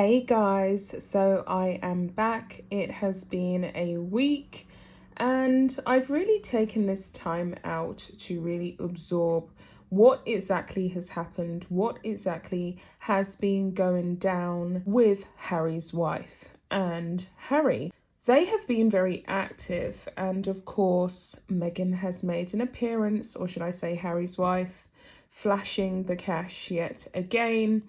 Hey guys, so I am back. It has been a week and I've really taken this time out to really absorb what exactly has happened, what exactly has been going down with Harry's wife and Harry. They have been very active, and of course, Meghan has made an appearance, or should I say, Harry's wife, flashing the cash yet again,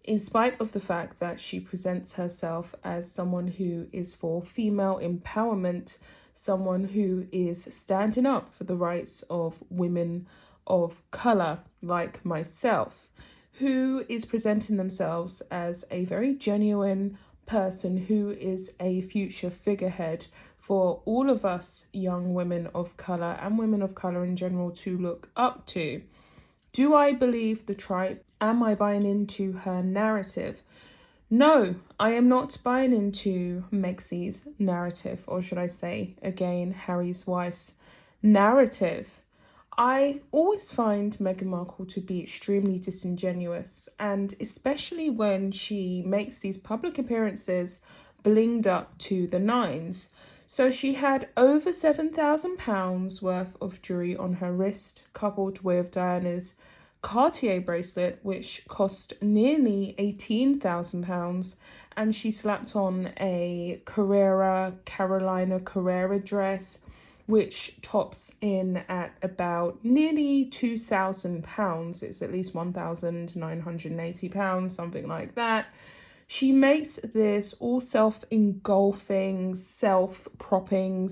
in spite of the fact that she presents herself as someone who is for female empowerment, someone who is standing up for the rights of women of colour like myself, who is presenting themselves as a very genuine person who is a future figurehead for all of us young women of colour and women of colour in general to look up to. Do I believe the tribe? Am I buying into her narrative? No, I am not buying into Megsy's narrative, or should I say, again, Harry's wife's narrative. I always find Meghan Markle to be extremely disingenuous, and especially when she makes these public appearances blinged up to the nines. So she had over £7,000 worth of jewelry on her wrist, coupled with Diana's Cartier bracelet, which cost nearly £18,000, and she slapped on a Carolina Carrera dress, which tops in at about nearly £2,000. It's at least £1,980, something like that. She makes this all self-engulfing, self-propping,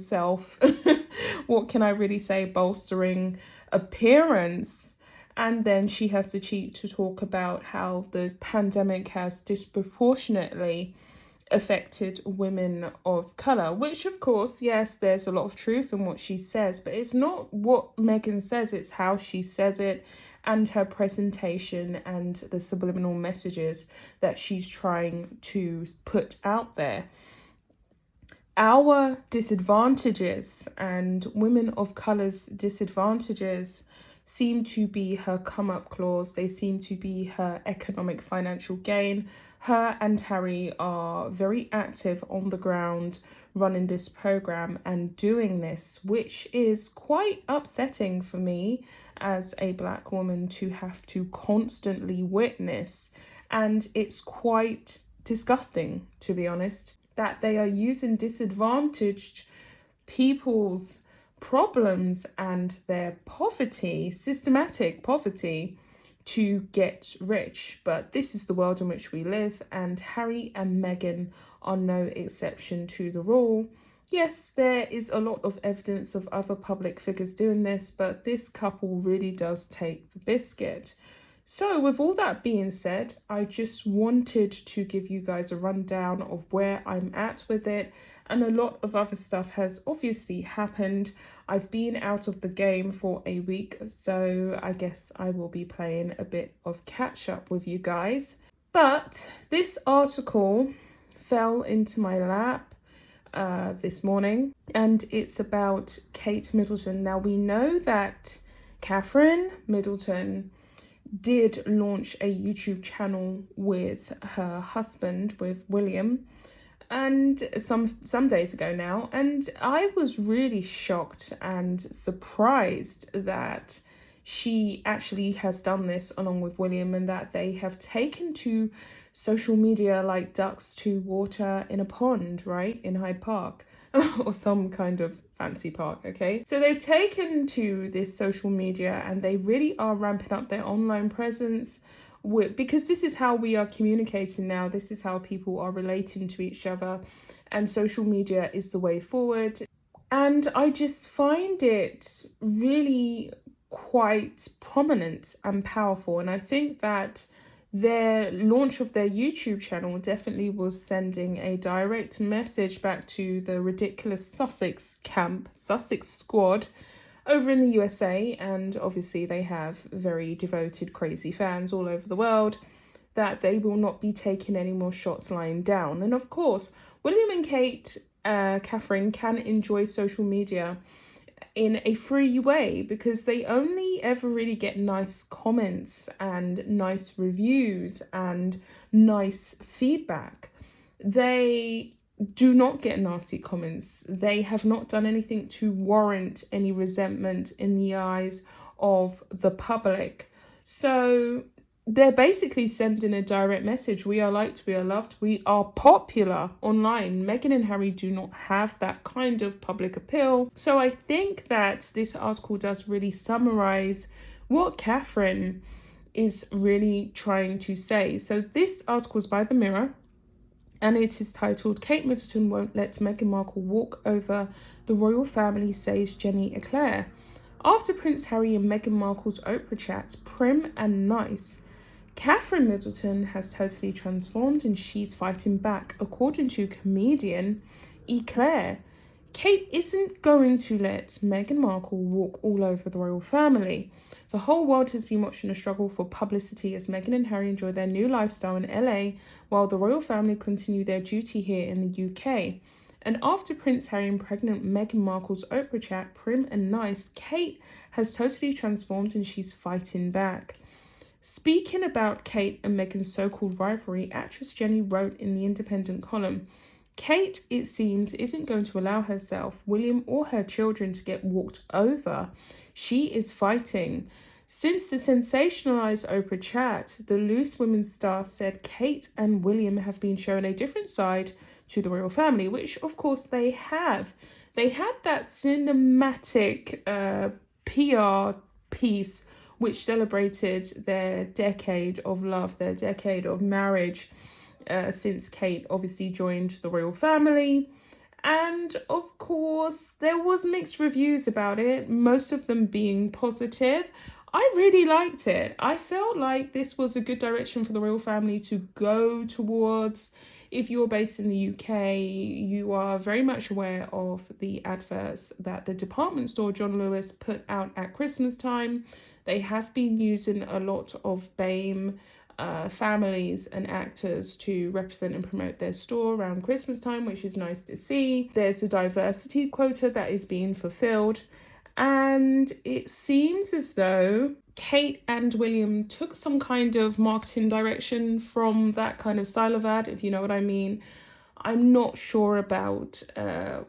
what can I really say, bolstering appearance. And then she has the cheek to talk about how the pandemic has disproportionately affected women of colour, which of course, yes, there's a lot of truth in what she says, but it's not what Meghan says, it's how she says it and her presentation and the subliminal messages that she's trying to put out there. Our disadvantages and women of colour's disadvantages seem to be her come-up clause. They seem to be her economic financial gain. Her and Harry are very active on the ground running this program and doing this, which is quite upsetting for me as a black woman to have to constantly witness. And it's quite disgusting, to be honest, that they are using disadvantaged people's problems and their poverty, systematic poverty, to get rich. But this is the world in which we live, and Harry and Meghan are no exception to the rule. Yes, there is a lot of evidence of other public figures doing this, but this couple really does take the biscuit. So with all that being said, I just wanted to give you guys a rundown of where I'm at with it, and a lot of other stuff has obviously happened. I've been out of the game for a week, so I guess I will be playing a bit of catch up with you guys. But this article fell into my lap this morning, and it's about Kate Middleton. Now, we know that Catherine Middleton did launch a YouTube channel with her husband, with William, and some days ago now, and I was really shocked and surprised that she actually has done this along with William, and that they have taken to social media like ducks to water in a pond, right, in Hyde Park or some kind of fancy park. Okay, so they've taken to this social media and they really are ramping up their online presence, because this is how we are communicating now. This is how people are relating to each other, and social media is the way forward. And I just find it really quite prominent and powerful, and I think that their launch of their YouTube channel definitely was sending a direct message back to the ridiculous Sussex squad over in the USA, and obviously they have very devoted, crazy fans all over the world, that they will not be taking any more shots lying down. And of course, William and Catherine can enjoy social media in a free way, because they only ever really get nice comments and nice reviews and nice feedback. They do not get nasty comments. They have not done anything to warrant any resentment in the eyes of the public. So they're basically sending a direct message. We are liked, we are loved, we are popular online. Meghan and Harry do not have that kind of public appeal. So I think that this article does really summarize what Catherine is really trying to say. So this article is by The Mirror, and it is titled "Kate Middleton Won't Let Meghan Markle Walk Over the Royal Family, Says Jenny Eclair." After Prince Harry and Meghan Markle's Oprah chat, prim and nice, Catherine Middleton has totally transformed and she's fighting back. According to comedian Eclair, Kate isn't going to let Meghan Markle walk all over the royal family. The whole world has been watching a struggle for publicity as Meghan and Harry enjoy their new lifestyle in LA while the royal family continue their duty here in the UK. And after Prince Harry and pregnant Meghan Markle's Oprah chat, prim and nice, Kate has totally transformed and she's fighting back. Speaking about Kate and Meghan's so-called rivalry, actress Jenny wrote in the Independent column, "Kate, it seems, isn't going to allow herself, William or her children to get walked over. She is fighting." Since the sensationalized Oprah chat, the Loose Women's star said Kate and William have been shown a different side to the royal family, which of course they have. They had that cinematic PR piece which celebrated their decade of love, their decade of marriage, since Kate obviously joined the royal family. And of course, there was mixed reviews about it, most of them being positive. I really liked it. I felt like this was a good direction for the royal family to go towards. If you're based in the UK, you are very much aware of the adverts that the department store John Lewis put out at Christmas time. They have been using a lot of BAME families and actors to represent and promote their store around Christmas time, which is nice to see. There's a diversity quota that is being fulfilled. And it seems as though Kate and William took some kind of marketing direction from that kind of style of ad, if you know what I mean. I'm not sure about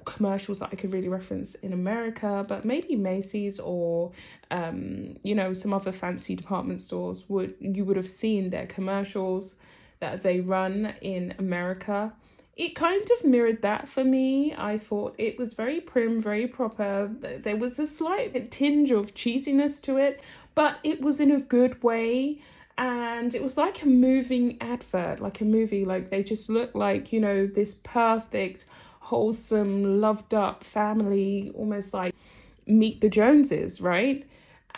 commercials that I could really reference in America, but maybe Macy's or, some other fancy department stores you would have seen their commercials that they run in America. It kind of mirrored that for me. I thought it was very prim, very proper. There was a slight tinge of cheesiness to it, but it was in a good way. And it was like a moving advert, like a movie. Like they just looked like, this perfect, wholesome, loved up family, almost like Meet the Joneses, right?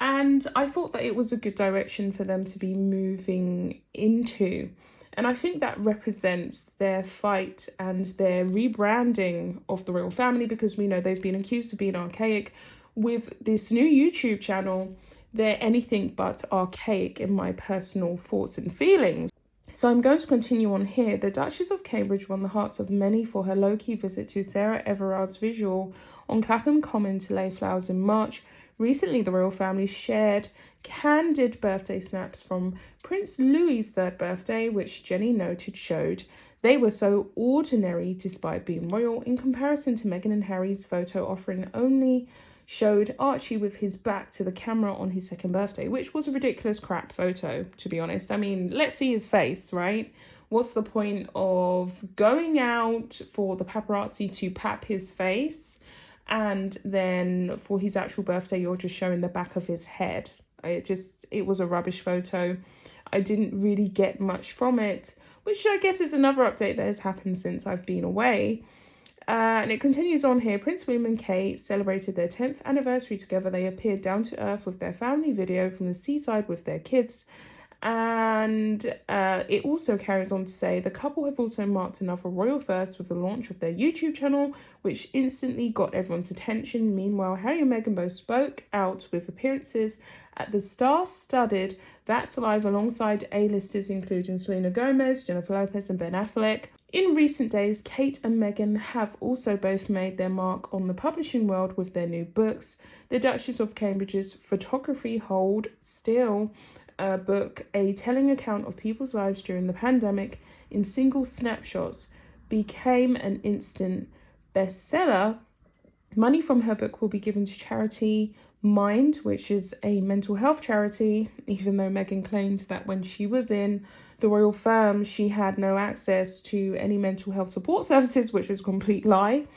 And I thought that it was a good direction for them to be moving into. And I think that represents their fight and their rebranding of the royal family, because we know they've been accused of being archaic. With this new YouTube channel, they're anything but archaic in my personal thoughts and feelings. So I'm going to continue on here. The Duchess of Cambridge won the hearts of many for her low-key visit to Sarah Everard's visual on Clapham Common to lay flowers in March. Recently, the royal family shared candid birthday snaps from Prince Louis's third birthday, which Jenny noted showed they were so ordinary despite being royal, in comparison to Meghan and Harry's photo offering only showed Archie with his back to the camera on his second birthday, which was a ridiculous crap photo, to be honest. I mean, let's see his face, right? What's the point of going out for the paparazzi to pap his face, and then for his actual birthday, you're just showing the back of his head? It was a rubbish photo. I didn't really get much from it, which I guess is another update that has happened since I've been away. And it continues on here. Prince William and Kate celebrated their 10th anniversary together. They appeared down to earth with their family video from the seaside with their kids. And it also carries on to say the couple have also marked another royal first with the launch of their YouTube channel, which instantly got everyone's attention. Meanwhile, Harry and Meghan both spoke out with appearances at the star-studded That's Alive alongside A-listers including Selena Gomez, Jennifer Lopez and Ben Affleck. In recent days, Kate and Meghan have also both made their mark on the publishing world with their new books. The Duchess of Cambridge's Photography Hold Still book, a telling account of people's lives during the pandemic in single snapshots, became an instant bestseller. Money from her book will be given to charity Mind, which is a mental health charity, even though Meghan claimed that when she was in the royal firm, she had no access to any mental health support services, which was a complete lie.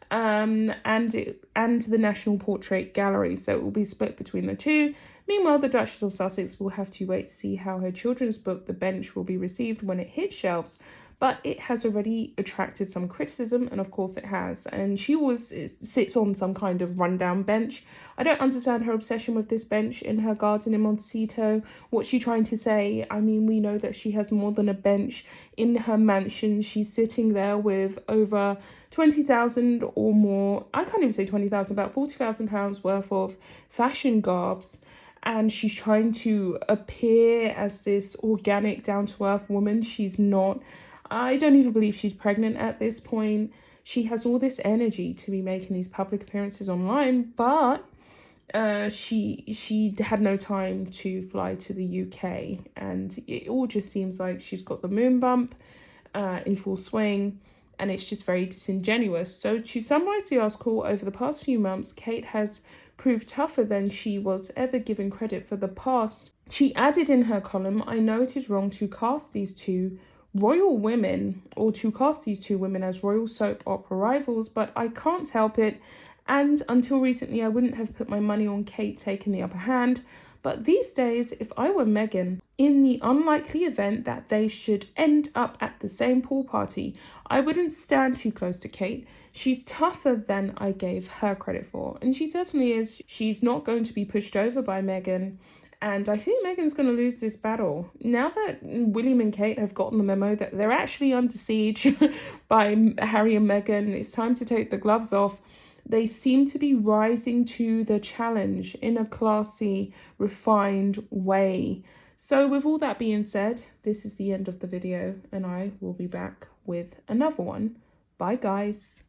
And the National Portrait Gallery, so it will be split between the two. Meanwhile, the Duchess of Sussex will have to wait to see how her children's book, The Bench, will be received when it hits shelves, but it has already attracted some criticism, and of course it has. And she sits on some kind of rundown bench. I don't understand her obsession with this bench in her garden in Montecito. What's she trying to say? I mean, we know that she has more than a bench in her mansion. She's sitting there with over 20,000 or more, I can't even say 20,000, about £40,000 worth of fashion garbs. And she's trying to appear as this organic, down-to-earth woman. She's not. I don't even believe she's pregnant at this point. She has all this energy to be making these public appearances online, but she had no time to fly to the UK, and it all just seems like she's got the moon bump in full swing, and it's just very disingenuous. So to summarize the article, over the past few months, Kate has proved tougher than she was ever given credit for the past. She added in her column, I know it is wrong to cast these two royal women, or to cast these two women as royal soap opera rivals, but I can't help it. And until recently, I wouldn't have put my money on Kate taking the upper hand. But these days, if I were Meghan, in the unlikely event that they should end up at the same pool party, I wouldn't stand too close to Kate. She's tougher than I gave her credit for, and she certainly is. She's not going to be pushed over by Meghan, and I think Meghan's going to lose this battle. Now that William and Kate have gotten the memo that they're actually under siege by Harry and Meghan, it's time to take the gloves off. They seem to be rising to the challenge in a classy, refined way. So with all that being said, this is the end of the video, and I will be back with another one. Bye, guys.